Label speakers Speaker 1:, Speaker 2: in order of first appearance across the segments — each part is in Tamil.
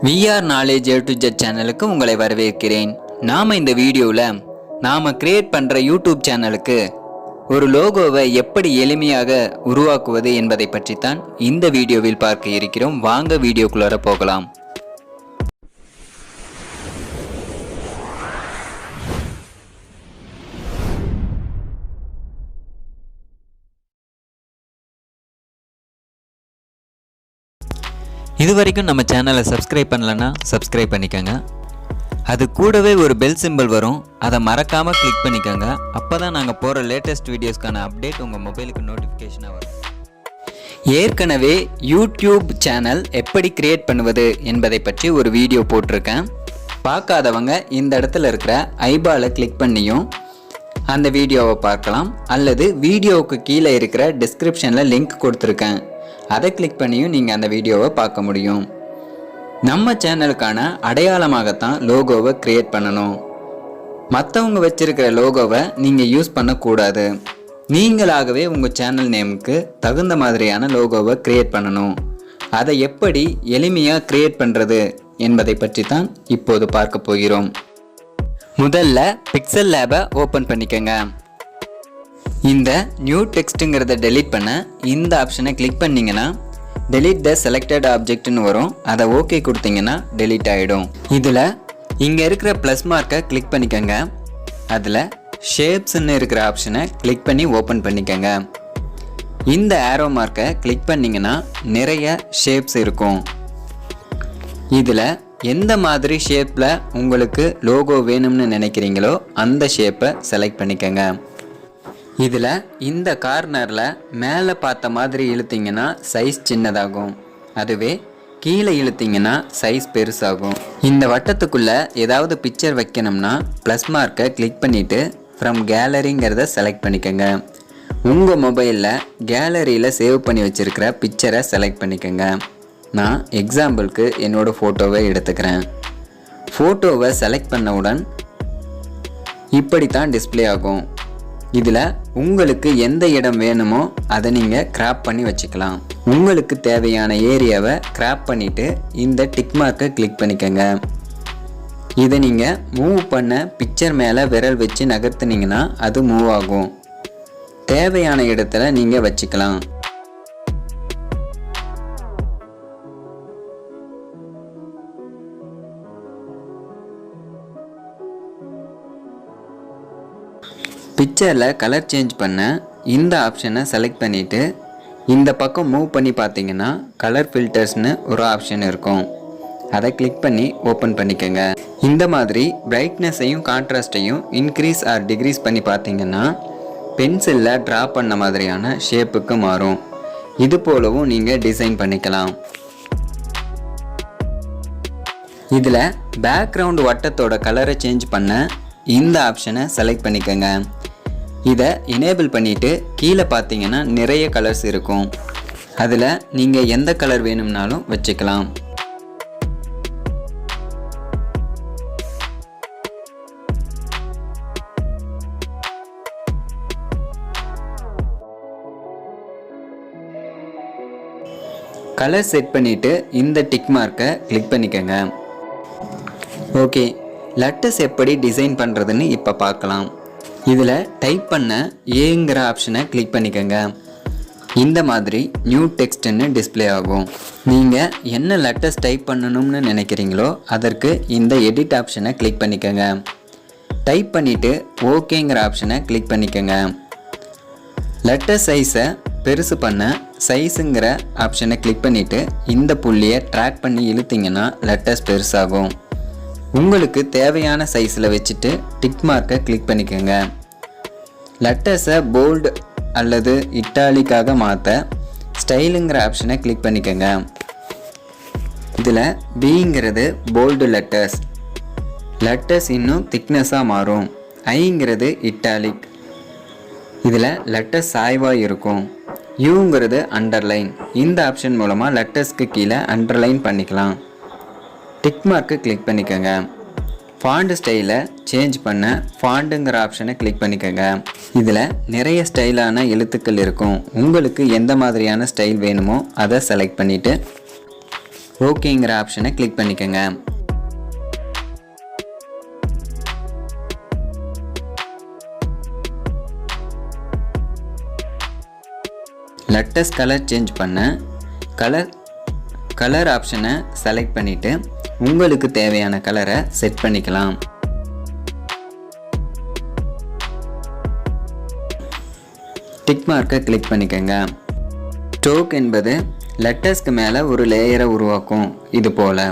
Speaker 1: VR Knowledge AtoZ சேனலுக்கு உங்களை வரவேற்கிறேன். நாம இந்த வீடியோவில் நாம கிரியேட் பண்ற யூடியூப் சேனலுக்கு ஒரு லோகோவை எப்படி எளிமையாக உருவாக்குவது என்பதை பற்றி தான் இந்த வீடியோவில் பார்க்க இருக்கிறோம். வாங்க வீடியோக்குள்ளார போகலாம். இது வரைக்கும் நம்ம சேனலை சப்ஸ்கிரைப் பண்ணலன்னா சப்ஸ்கிரைப் பண்ணிக்கோங்க. அது கூடவே ஒரு பெல் சிம்பிள் வரும், அதை மறக்காமல் கிளிக் பண்ணிக்கோங்க. அப்போ தான் நாங்கள் போகிற லேட்டஸ்ட் வீடியோஸ்க்கான அப்டேட் உங்கள் மொபைலுக்கு நோட்டிஃபிகேஷனாக வரும். ஏற்கனவே யூடியூப் சேனல் எப்படி கிரியேட் பண்ணுவது என்பதை பற்றி ஒரு வீடியோ போட்டிருக்கேன். பார்க்காதவங்க இந்த இடத்துல இருக்கிற ஐபாலை கிளிக் பண்ணியும் அந்த வீடியோவை பார்க்கலாம், அல்லது வீடியோவுக்கு கீழே இருக்கிற டிஸ்கிரிப்ஷனில் லிங்க் கொடுத்துருக்கேன், அதை கிளிக் பண்ணியும் நீங்கள் அந்த வீடியோவை பார்க்க முடியும். நம்ம சேனலுக்கான அடையாளமாகத்தான் லோகோவை கிரியேட் பண்ணணும். மற்றவங்க வச்சிருக்கிற லோகோவை நீங்கள் யூஸ் பண்ணக்கூடாது. நீங்களாகவே உங்கள் சேனல் நேமுக்கு தகுந்த மாதிரியான லோகோவை கிரியேட் பண்ணணும். அதை எப்படி எளிமையாக கிரியேட் பண்ணுறது என்பதை பற்றி தான் இப்போது பார்க்க போகிறோம். முதல்ல பிக்சல் லேபை ஓப்பன் பண்ணிக்கோங்க. இந்த நியூ டெக்ஸ்ட்டுங்கிறத டெலீட் பண்ண இந்த ஆப்ஷனை கிளிக் பண்ணிங்கன்னா டெலீட் த செலக்டட் ஆப்ஜெக்ட்னு வரும். அதை ஓகே கொடுத்தீங்கன்னா டெலீட் ஆகிடும். இதில் இங்கே இருக்கிற ப்ளஸ் மார்க்கை கிளிக் பண்ணிக்கோங்க. அதில் ஷேப்ஸ்ன்னு இருக்கிற ஆப்ஷனை கிளிக் பண்ணி ஓப்பன் பண்ணிக்கோங்க. இந்த ஆரோ மார்க்கை கிளிக் பண்ணிங்கன்னா நிறைய ஷேப்ஸ் இருக்கும். இதில் எந்த மாதிரி ஷேப்பில் உங்களுக்கு லோகோ வேணும்னு நினைக்கிறீங்களோ அந்த ஷேப்பை செலக்ட் பண்ணிக்கோங்க. இதில் இந்த கார்னரில் மேலே பார்த்த மாதிரி இழுத்தீங்கன்னா சைஸ் சின்னதாகும், அதுவே கீழே இழுத்தீங்கன்னா சைஸ் பெருசாகும். இந்த வட்டத்துக்குள்ளே ஏதாவது பிக்சர் வைக்கணும்னா ப்ளஸ் மார்க்கை கிளிக் பண்ணிவிட்டு ஃப்ரம் கேலரிங்கிறத செலக்ட் பண்ணிக்கோங்க. உங்கள் மொபைலில் கேலரியில் சேவ் பண்ணி வச்சுருக்கிற பிக்சரை செலக்ட் பண்ணிக்கோங்க. நான் எக்ஸாம்பிளுக்கு என்னோடய ஃபோட்டோவை எடுத்துக்கிறேன். ஃபோட்டோவை செலக்ட் பண்ணவுடன் இப்படித்தான் டிஸ்பிளே ஆகும். இதில் உங்களுக்கு எந்த இடம் வேணுமோ அதை நீங்கள் கிராப் பண்ணி வச்சுக்கலாம். உங்களுக்கு தேவையான ஏரியாவை கிராப் பண்ணிவிட்டு இந்த டிக் மார்க்கை கிளிக் பண்ணிக்கோங்க. இதை நீங்கள் மூவ் பண்ண பிக்சர் மேலே விரல் வச்சு நகர்த்துனீங்கன்னா அது மூவ் ஆகும். தேவையான இடத்துல நீங்கள் வச்சுக்கலாம். பிக்சரில் கலர் சேஞ்ச் பண்ண இந்த ஆப்ஷனை செலக்ட் பண்ணிவிட்டு இந்த பக்கம் மூவ் பண்ணி பார்த்தீங்கன்னா கலர் ஃபில்டர்ஸ்னு ஒரு ஆப்ஷன் இருக்கும். அதை கிளிக் பண்ணி ஓப்பன் பண்ணிக்கோங்க. இந்த மாதிரி பிரைட்னஸையும் கான்ட்ராஸ்டையும் இன்க்ரீஸ் ஆர் டிக்ரீஸ் பண்ணி பார்த்தீங்கன்னா பென்சிலில் ட்ரா பண்ண மாதிரியான ஷேப்புக்கு மாறும். இது போலவும் நீங்கள் டிசைன் பண்ணிக்கலாம். இதில் பேக்ரவுண்ட் வட்டத்தோட கலரை சேஞ்ச் பண்ண இந்த ஆப்ஷனை செலக்ட் பண்ணிக்கோங்க. இதை எனேபிள் பண்ணிவிட்டு கீழே பார்த்தீங்கன்னா நிறைய கலர்ஸ் இருக்கும். அதில் நீங்கள் எந்த கலர் வேணும்னாலும் வச்சுக்கலாம். கலர் செட் பண்ணிவிட்டு இந்த டிக் மார்க்கை கிளிக் பண்ணிக்கோங்க. ஓகே, லெட்டர்ஸ் எப்படி டிசைன் பண்ணுறதுன்னு இப்போ பார்க்கலாம். இதில் டைப் பண்ண ஏங்கிற ஆப்ஷனை கிளிக் பண்ணிக்கோங்க. இந்த மாதிரி நியூ டெக்ஸ்ட்னு டிஸ்பிளே ஆகும். நீங்கள் என்ன லெட்டர்ஸ் டைப் பண்ணணும்னு நினைக்கிறீங்களோ அதற்கு இந்த எடிட் ஆப்ஷனை கிளிக் பண்ணிக்கோங்க. டைப் பண்ணிவிட்டு ஓகேங்கிற ஆப்ஷனை கிளிக் பண்ணிக்கோங்க. லெட்டர் சைஸை பெருசு பண்ண சைஸுங்கிற ஆப்ஷனை கிளிக் பண்ணிவிட்டு இந்த புள்ளியை ட்ராக் பண்ணி இழுத்தீங்கன்னா லெட்டர்ஸ் பெருசாகும். உங்களுக்கு தேவையான சைஸில் வச்சுட்டு டிக் மார்க்கை கிளிக் பண்ணிக்கோங்க. லெட்டர்ஸை போல்டு அல்லது இட்டாலிக்காக மாற்ற ஸ்டைலுங்கிற ஆப்ஷனை கிளிக் பண்ணிக்கோங்க. இதில் பிங்கிறது போல்டு லெட்டர்ஸ் இன்னும் திக்னஸாக மாறும். ஐங்கிறது இட்டாலிக், இதில் லெட்டர்ஸ் சாய்வாக இருக்கும். யூங்கிறது அண்டர்லைன். இந்த ஆப்ஷன் மூலமாக லெட்டர்ஸ்க்கு கீழே அண்டர்லைன் பண்ணிக்கலாம். டிக் மார்க்கு கிளிக் பண்ணிக்கோங்க. ஃபாண்ட் ஸ்டைலை சேஞ்ச் பண்ண ஃபாண்டுங்கிற ஆப்ஷனை கிளிக் பண்ணிக்கோங்க. இதில் நிறைய ஸ்டைலான எழுத்துக்கள் இருக்கும். உங்களுக்கு எந்த மாதிரியான ஸ்டைல் வேணுமோ அதை செலக்ட் பண்ணிவிட்டு ஓகேங்கிற ஆப்ஷனை கிளிக் பண்ணிக்கோங்க. லெட்டஸ் கலர் சேஞ்ச் பண்ண கலர் ஆப்ஷனை செலக்ட் பண்ணிவிட்டு உங்களுக்கு தேவையான கலரை செட் பண்ணிக்கலாம். டிக் மார்க்கை கிளிக் பண்ணிக்கோங்க. ஸ்ட்ரோக் என்பது லெட்டர்ஸ்க்கு மேலே ஒரு லேயரை உருவாக்கும். இது போல்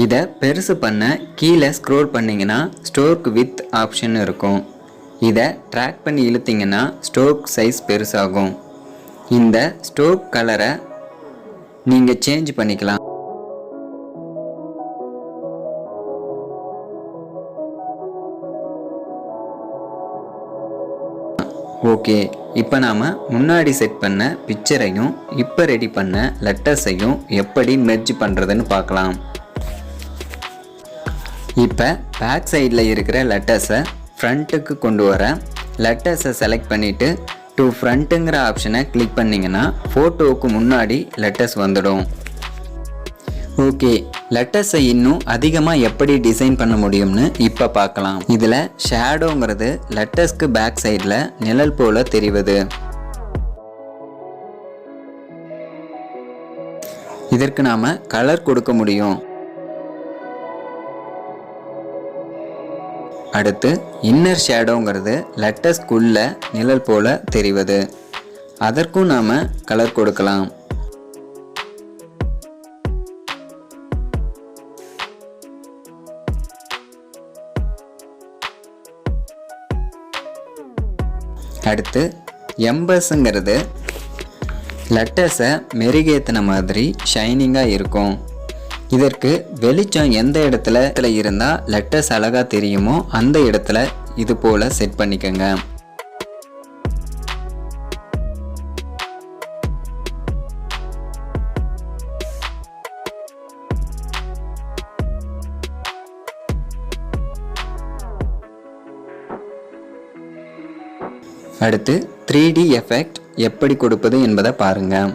Speaker 1: இதை பெருசு பண்ண கீழே ஸ்க்ரோல் பண்ணிங்கன்னா ஸ்ட்ரோக் வித் ஆப்ஷன் இருக்கும். இதை ட்ராக் பண்ணி இழுத்திங்கன்னா ஸ்ட்ரோக் சைஸ் பெருசாகும். இந்த ஸ்ட்ரோக் கலரை நீங்கள் சேஞ்ச் பண்ணிக்கலாம். ஓகே, இப்போ நாம் முன்னாடி செட் பண்ண பிக்சரையும் இப்போ ரெடி பண்ண லெட்டர்ஸையும் எப்படி மெர்ஜ் பண்ணுறதுன்னு பார்க்கலாம். இப்போ பேக் சைடில் இருக்கிற லெட்டர்ஸை ஃப்ரண்ட்டுக்கு கொண்டு வர லெட்டர்ஸை செலக்ட் பண்ணிவிட்டு டு ஃப்ரண்ட்டுங்கிற ஆப்ஷனை கிளிக் பண்ணிங்கன்னா ஃபோட்டோவுக்கு முன்னாடி லெட்டர்ஸ் வந்துடும். ஓகே, லெட்டர்ஸை இன்னும் அதிகமாக எப்படி டிசைன் பண்ண முடியும்னு இப்போ பார்க்கலாம். இதில் ஷேடோங்கிறது லெட்டர்ஸ்க்கு பேக் சைடில் நிழல் போல தெரிவது. இதற்கு நாம் கலர் கொடுக்க முடியும். அடுத்து இன்னர் ஷேடோங்கிறது லெட்டர்ஸ்க்குள்ள நிழல் போல தெரிவது. அதற்கும் நாம் கலர் கொடுக்கலாம். அடுத்து எம்பர்ஸுங்கிறது லெட்டர்ஸை மெருகேற்றின மாதிரி ஷைனிங்காக இருக்கும். இதற்கு வெளிச்சம் எந்த இடத்துல இருந்தால் லெட்டர்ஸ் அழகாக தெரியுமோ அந்த இடத்துல இது போல் செட் பண்ணிக்கோங்க. அடுத்து 3D எஃபெக்ட் எப்படி கொடுப்பது என்பதை பாருங்கள்.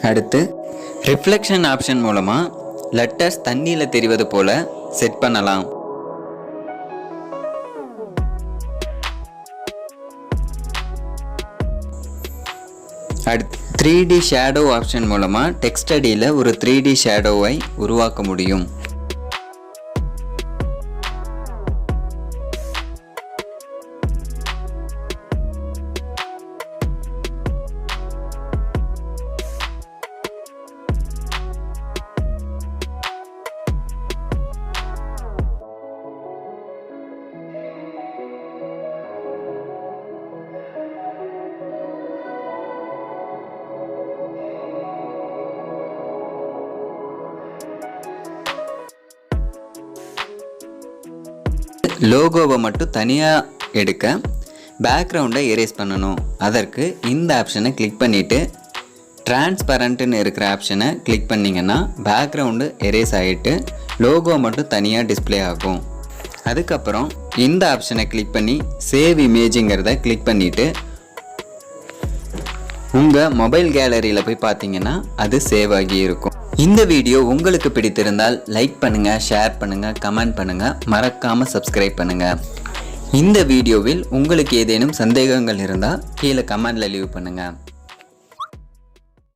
Speaker 1: அடுத்து ரிஃப்ளெக்ஷன் ஆப்ஷன் மூலமாக லெட்டர்ஸ் தண்ணியில் தெரிவது போல செட் பண்ணலாம். அடுத்து 3D ஷேடோ ஆப்ஷன் மூலமாக டெக்ஸ்ட் அடியில் ஒரு 3D ஷேடோவை உருவாக்க முடியும். லோகோவை மட்டும் தனியாக எடுக்க பேக்ரவுண்டை எரேஸ் பண்ணணும். அதற்கு இந்த ஆப்ஷனை கிளிக் பண்ணிவிட்டு டிரான்ஸ்பரண்ட்னு இருக்கிற ஆப்ஷனை கிளிக் பண்ணிங்கன்னா பேக்ரவுண்டு எரேஸ் ஆகிட்டு லோகோ மட்டும் தனியாக டிஸ்பிளே ஆகும். அதுக்கப்புறம் இந்த ஆப்ஷனை கிளிக் பண்ணி சேவ் இமேஜுங்கிறத கிளிக் பண்ணிவிட்டு உங்கள் மொபைல் கேலரியில் போய் பார்த்தீங்கன்னா அது சேவ் ஆகி இருக்கும். இந்த வீடியோ உங்களுக்கு பிடித்திருந்தால் லைக் பண்ணுங்கள், ஷேர் பண்ணுங்கள், கமெண்ட் பண்ணுங்கள், மறக்காமல் சப்ஸ்கிரைப் பண்ணுங்கள். இந்த வீடியோவில் உங்களுக்கு ஏதேனும் சந்தேகங்கள் இருந்தால் கீழே கமெண்டில் லீவ் பண்ணுங்கள்.